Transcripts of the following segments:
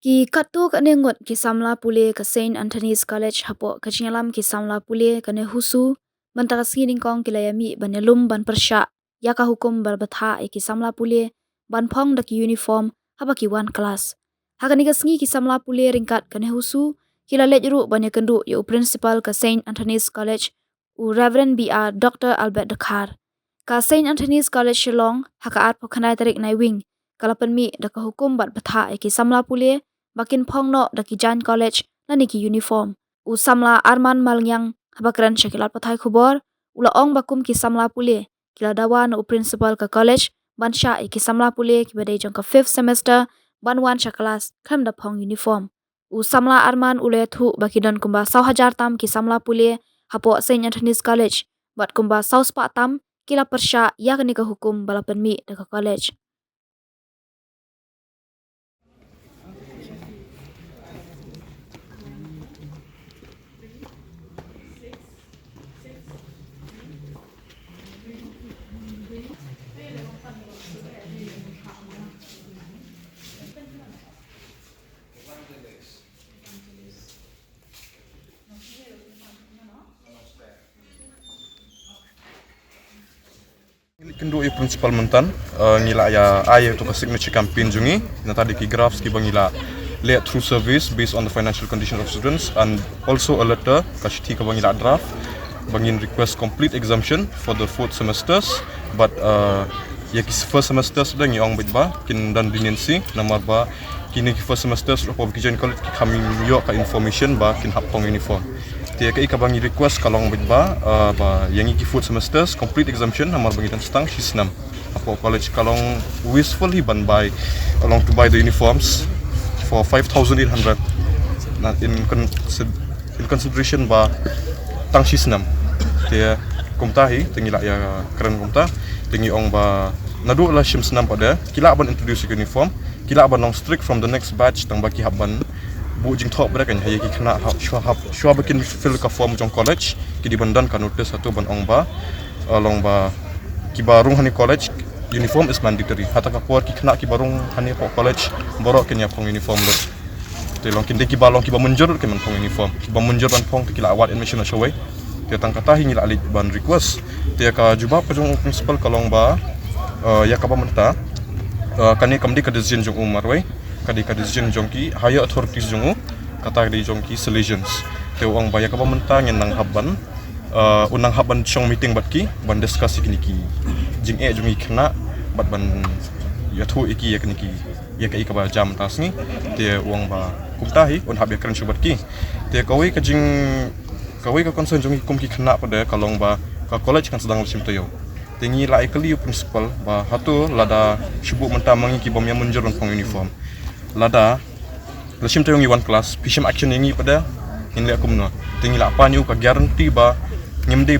Ki katu kane ngot ki samla pule ke Saint Anthony's College hapo kachingalam ki samla pule kane husu mantakasngi ningkong kilayami banelum ban persya yaka hukum barbatha ki samla pule ban phong da ki uniform haba ki one class hakani kasngi ki samla pule ringkat kane husu kila lejru banya kendu yu principal ke Saint Anthony's College u Reverend BR Dr. Albert Dakhar ka Saint Anthony's College Shillong haka at pokhanai tarik nai wing kalapan mi da ka hukum batha ki samla pule bakin phong no daki Jan College nani ki uniform u samla Arman Malangyang habakran shakilat pathai khubor ula ong bakum ki samla pule kila dawa no principal ka college bansha ki samla pule ki badai jong ka 5th semester ban wan shaklas kham da phong uniform u samla Arman ule thu baki don kumba 1000 tam ki samla pule hapo Saint Anthony's College bat kumba 100 tam kila persya yakni ka hukum balapan mi da ka college. Kendo principal mentan ngila ya ayah tu signature campaign jungi na tadi ki graphs ki bangila late through service based on the financial condition of students and also a letter kashiti ka bangila draft bangin request complete exemption for the 4th semesters but ya ki first semesters sudah ngiong bitba kin dan dinensi namar ba kini ki first semesters of Kijan College kami yo ka information ba kin hapong uniform dia ke ikabangi request kalong bitba ba yang iki 4th semesters complete exemption namar bangi dan stang shisnam apa college kalong wishfully ban buy along to buy the uniforms for 5,800 not in consideration ba tang shisnam dia kumtahi tingila ya keren kumta tingi ong ba nadu la shim senam pada kila ban introduce uniform kila ban long strict from the next batch tang baki haban bu jing thok bra kan haye ki khana shwa bakin fill ka form jong college ki di bandan ka notice satu ban ong ba long ba ki barung hani college uniform is mandatory hata ka por ki khana ki barung hani college borok ken ya pong uniform lo te long kin de ki balong ki ba munjur ke man pong uniform ki ba munjur ban pong kila award admission na showai te tang kata hi ngila alik ban request te ka jubab ka jong principal kalong ba ya ka ba menta kani kamdi ka decision jong umar wai kadi ka decision jong ki higher authorities jong kata di jong ki solutions te wang ba ya ka ba menta ngin nang haban unang haban chong meeting bat ki ban discuss ki ki jing e jong ikna bat ban ya thu iki ya ki ya ka ba jam tas ni te wang ba kumtahi un hab ya kren shubat ki te kawai ka jing kawai ka concern jong kum ki khna pada kalong ba ka college kan sedang sim toyo tingi lai kali principal ba hatu lada shubu menta mangi ki bom ya munjur on uniform lada lasim toyo ngi one class pisham action ngi pada in le kumno tingi la pa nyu ka guarantee ba ngimde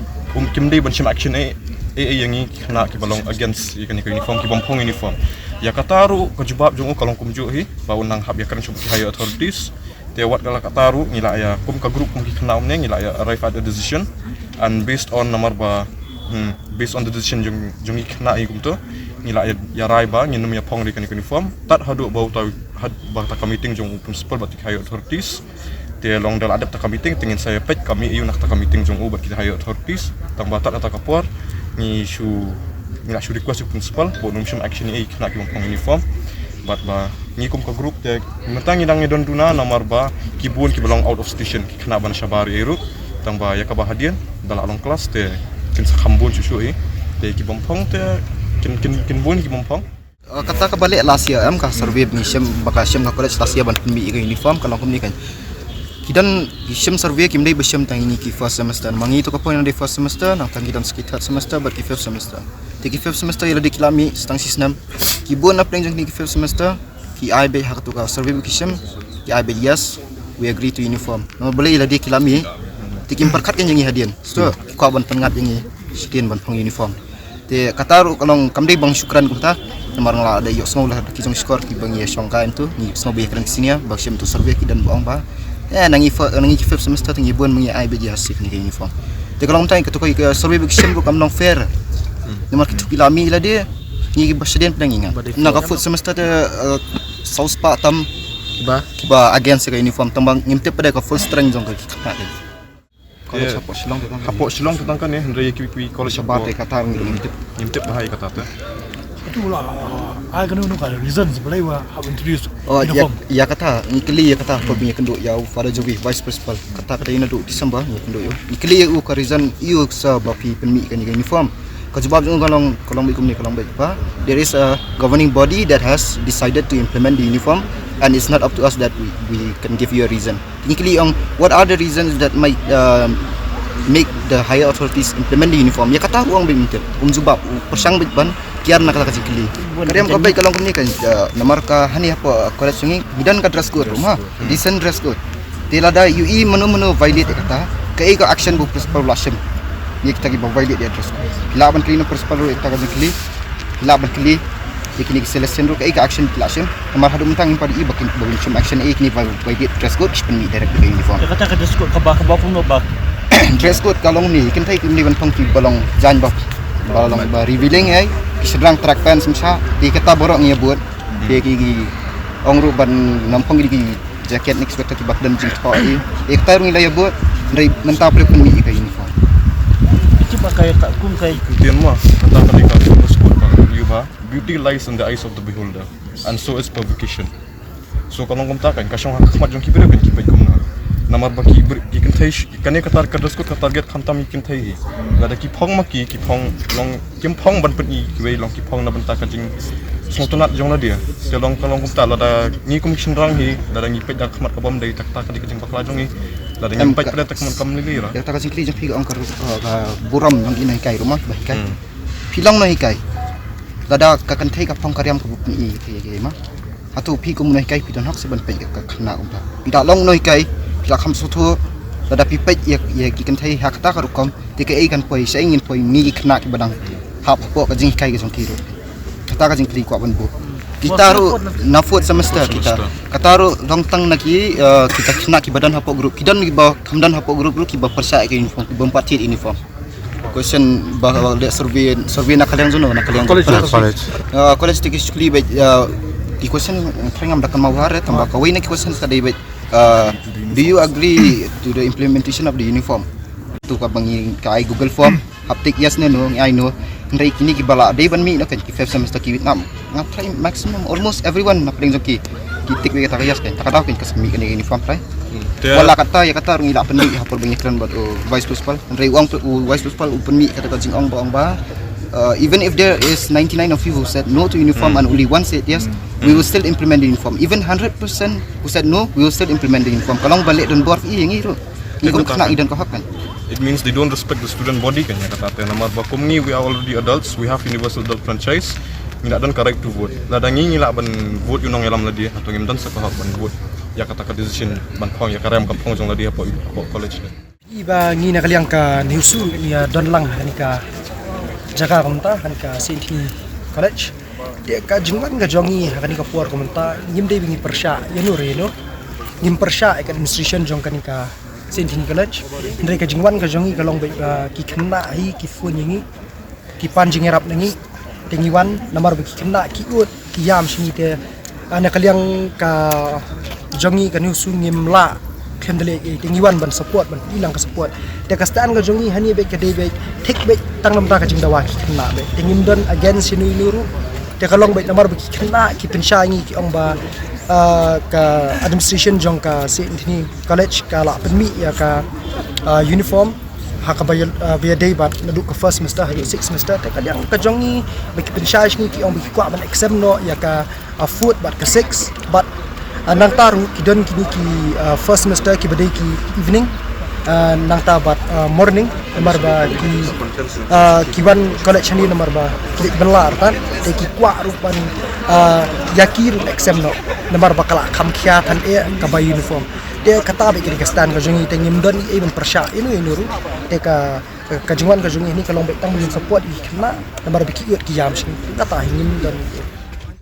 kimde ban shim action e yangi khna ki balong against ikani ka uniform ki bom uniform ya kataru ka jubab jong kalong kumju hi ba unang hab ya kan shubu higher authorities te wat kala kataru ngila ya kum ka group kum ki khna umne ngila ya arrive at a decision and based on namar ba based on the decision jong khna i kum to ngila ya rai ba nginum ya pong di kan uniform tat hadu bau taw had ba ta meeting jong principal batik higher authorities te long dal adapt ta meeting tingin saya pet kami iu nak ta meeting jong bat kita higher authorities tang batat ta kapor ni shu ngila shu request principal bo num shim action i khna ki pong uniform bat ba ngikum ka group te mentang idang ngidon duna namar ba kibun ki belong out of station ki khna ban shabari eru tang ba ya ka ba hadian dal along class te kin sakhambun chuchu te ki bompong te kin bun ki bompong kata ka balik last year am ka survey ni shem baka shem ka college last year ban mi ka uniform kan kum ni kan kidan shem survey kim dei beshem tang ini ki first semester mangi to ka point di first semester nang tang kidan skit third semester but ki fifth semester te ki fifth semester ila dikilami stang sisnam ki bon up jang ni ki fifth semester ki I be hak to ka survey ki shem ki I be yes we agree to uniform no boleh ila dikilami te kim perkat kan jangi hadian so ki ko ban pengat jangi sitin ban pong uniform te kataru kalong kamdei bang syukran kumta namar ngala ada yok semua lah ki jong skor ki bang ya shongka itu ni semua be kran sini ya bang shem tu survey ki dan bang ba nangi fifth semester tingi bon mengi ai be jasik ni uniform te kalong tai ketu ki survey be shem ko kamnong fair namar ki tu lami la dia ni basden penangingan na ka fourth semester te saus pa tam kiba against ke uniform tambang ngimte pada ka full strength jong ka kena ni college support silong tu Hapok silong tu tangkan Hendra kiwi college sabar de kata ngimte Ngimtip bahaya kata tu. Itulah, I kan nak ada reason sebelum have introduce oh uniform. ya kata ngikli ya kata ko binya kenduk ya pada jogi vice principal kata ina duk December ni kenduk yo ngikli ya ka reason you sa bapi penmi kan uniform ka sebab kalong bikum ni kalong baik pa there is a governing body that has decided to implement the uniform and it's not up to us that we can give you a reason ngikli what are the reasons that might make the higher authorities implement the uniform ya kata uang bimintir zubab persang bitban kiar nak kata kecil kalian kau baik kalau kau ni kan nomor ka hani apa college sungi bidan ka dress code rumah decent dress code tilada UI menu violate kata kai ka action bu principal lasem ni kita ki violate dia dress code laban kali no principal ro kita ka kali laban kali ikini selection ro kai ka action lasem nomor hadu mentang impadi i bakin bakin action ikini violate dress code pen direct ke uniform Kata ka dress code ka pun no ba. dress code kalong ni kan thai kim ni ban pang ki balong jan ba balong ba revealing ai sedang track pants misal di kata borok ni buat dia ki ongru ban nampang di jaket next betul ki bakdan jing thoi ektar ni lah ya buat dari mentah prepun ni ke uniform Itu pakai tak kun kai. Kemudian mah tentang ketika kita sport Yuba, beauty lies in the eyes of the beholder, and so is provocation. So kalau kamu takkan, kasih orang khidmat jong kibir kan kipai kamu nama bagi ikan thai, ikannya katar kerdas kot target khantam ikan thai. Lada kipong maki kipong long kimpong ban peni kiwei long kipong na benta kajing semua tunat jong la dia. Kalau kamu tak lada ni commission rang hi, lada ni pej dak khidmat kabam dari tak tak kajing bakla jong hi. Lada ni pej pada tak kam lili ra. dia tak kasih kli jong pi ong buram nang inai kai rumah bah kai pilang no kai lada ka kan thai ka phong karyam ka bup ni ke ma atu pi ko munai kai pi don hak seban pej ka khna umta pi da long noi kai pila kham suthu lada pi pej ya ki kan thai hak ta ka rukom te ke ai kan poi sai ngin poi mi khna ki badang hap po ka jing kai ke jong ki ro kata ka jing kli ko ban bu kita ru na fourth semester kita kata ru long tang na ki kita khna ki badan hapo group kidan ki ba khamdan hapo group ki ba persa ke uniform ki bompat tit uniform question bahwa le survey nak kalian zono nak kalian college tiki skuli ba di question tengam dakan mawar tambah kawai na question tadi ba do you agree to the implementation of the uniform tu ka bangi kai Google form haptik yes no I know ndai kini ki bala dai ban mi no kan ki fifth semester ki Vietnam ngat try maximum almost everyone nak paling joki ki tik we kata yes kan tak tahu kan kasmi kan uniform try wala kata ya kata ngila penmi hapor bangi kran buat vice principal ndai uang vice principal penmi kata ka jing ong ba even if there is 99 of you who said no to uniform and only one said yes we will still implement the uniform even 100% who said no we will still implement the uniform kalau balik dan buat ngi ro ikut kena idan ko hakkan. It means they don't respect the student body kan ya kata nama bakum ni we are already adults, we have universal adult franchise. Nggak dan correct to vote. Ladang ini lah ban vote yunong yalam ladi atau ngimdan sekolah ban vote. Ya kata decision ban pong ya karem kampung jong ladi apa college. Iba ngi nak liang ka niusu ya don lang hanika jaga komta hanika Saint College. Dia ka jingwan ka jongi hanika puar komta nyim dei bingi persya ya no reno. Nyim persya ek administration jong kanika Saint College. Ndai ka jingwan ka jongi ka long bai ki khna hi ki fun yangi ki pan jingerap nangi tengiwan namar bagi kena ki ut ki yam sini te ana kaliang ka jongi ka niusu ngimla kendele tengiwan ban support ban ilang ka support te kastaan ka jongi hani be ka dei be tek be tang namta ka jingdawa ki kena be tengim don against sinu iluru te kalong be namar bagi kena ki pensyangi ki ong ba ka administration jong ka Saint College ka la penmi ya ka uniform haka bayar day bat naduk ke first semester hari 6 semester tak kadang ka jongi bagi pensyash ni ki ong bagi kuat ban exam no ya ka food bat ke 6 but nang taru kidon kini ki first semester ki badai ki evening nang ta bat morning nomor ba ki ban college ni nomor ba ki belar tan ki kuat rupan yakir exam no nomor ba kala kham khia tan e ka bay uniform dia kata be kini kastan ka jongi tengim don even persya ini nuru te ka kajungan ka jongi ni kalong betang mun support i kena nomor biki ki yam sini kata hingim don